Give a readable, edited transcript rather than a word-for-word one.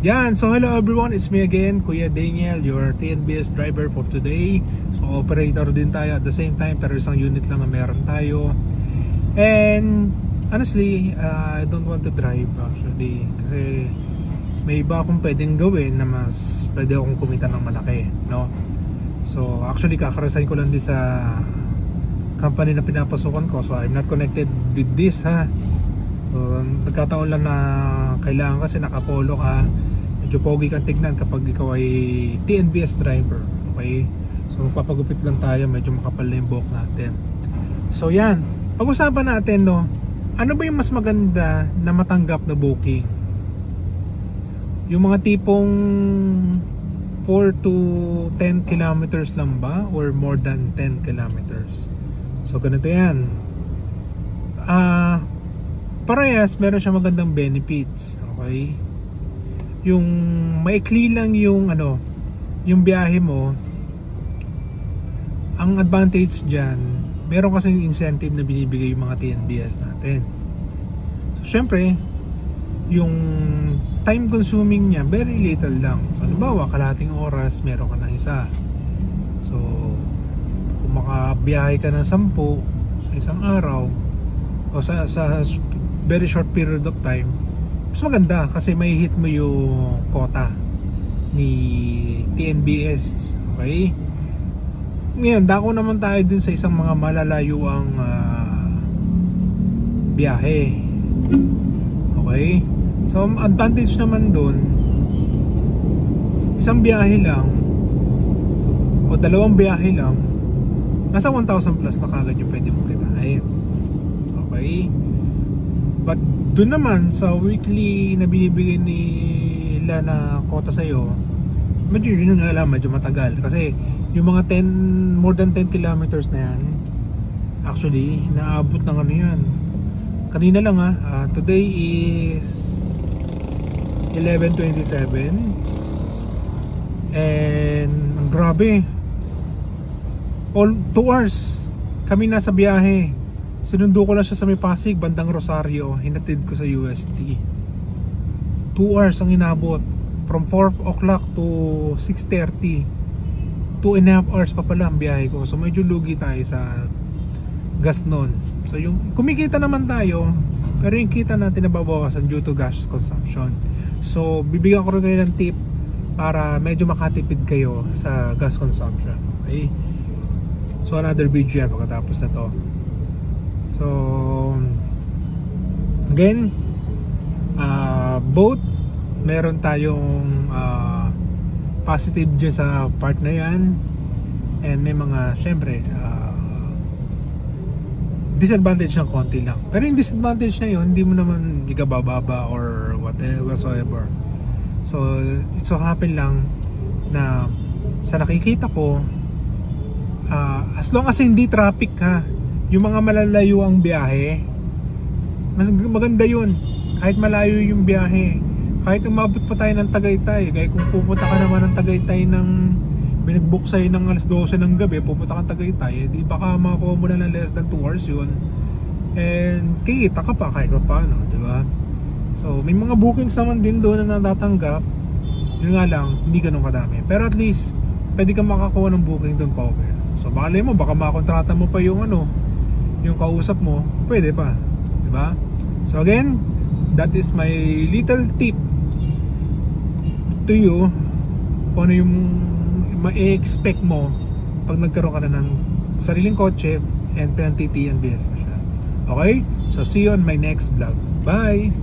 Yan, so hello everyone, it's me again, Kuya Daniel, your TNBS driver for today. So operator din tayo at the same time, pero isang unit lang ang meron tayo. And honestly, I don't want to drive actually, kasi may iba akong pwedeng gawin na mas pwede akong kumita ng malaki, no? So actually kakaresign ko lang din sa company na pinapasukan ko, so I'm not connected with this, ha. So nagkataon lang na kailangan kasi nakapolo ka, medyo pogi kang tignan kapag ikaw ay TNBS driver, okay? So magpapagupit lang tayo, medyo makapal na yung buhok natin. So yan, pag-usapan natin, no, ano ba yung mas maganda na matanggap na booking? Yung mga tipong 4 to 10 kilometers lang ba, or more than 10 kilometers? So ganito yan, parehas meron siya magandang benefits, okay? Yung maikli lang yung yung biyahe mo, ang advantage dyan, meron kasing incentive na binibigay yung mga TNBS natin. So syempre, yung time consuming niya very little lang. So halimbawa, kalahating oras meron ka ng isa. So kung makabiyahe ka ng 10 sa isang araw, o sa very short period of time, mas maganda kasi may hit mo yung quota ni TNBS, okay? Ngayon, dako naman tayo dun sa isang mga malalayuang biyahe, okay? So advantage naman dun, isang biyahe lang o dalawang biyahe lang, nasa 1,000 plus na kagad yung pwede mong kitain, okay? But doon naman sa weekly na binibigay nila na quota sa'yo, medyo yun nga lang, medyo matagal. Kasi yung mga more than 10 kilometers na yan, actually, naabot ng ano yan. Kanina lang today is 11:27. And ang grabe, all 2 hours kami nasa biyahe. Sinundo ko lang siya sa may Pasig, bandang Rosario, hinatid ko sa UST. 2 hours ang inabot, from 4 o'clock to 6:30. 2.5 hours pa pala ang biyahe ko. So medyo lugi tayo sa gas nun. So yung kumikita naman tayo, pero yung kita natin nababawasan due to gas consumption. So bibigyan ko rin kayo ng tip para medyo makatipid kayo sa gas consumption, okay? So another video yan pagkatapos na to. So again, both meron tayong positive dyan sa part na yan, and may mga syempre disadvantage ng konti lang. Pero yung disadvantage na yun, hindi mo naman ikabababa or whatsoever. So it so happen lang na sa nakikita ko, as long as hindi traffic, yung mga malalayo ang biyahe, mas maganda yun. Kahit malayo yung biyahe, kahit umabot pa tayo ng Tagaytay, kahit kung pupunta ka naman ng Tagaytay ng binag-book sa'yo ng alas 12 ng gabi, pupunta ka ng Tagaytay, di baka makuha mo na ng less than 2 hours yun, and kikita ka pa kahit pa paano, di ba? So may mga bookings naman din doon na natatanggap, yun nga lang, hindi ganun kadami, pero at least pwede kang makakuha ng booking doon pa, okay? So malay mo, baka makontrata mo pa yung yung kausap mo, pwede pa, di ba? So again, that is my little tip to you kung ano yung ma-expect mo pag nagkaroon ka na ng sariling kotse and pinanti-TNBS na siya. Okay? So see you on my next vlog. Bye!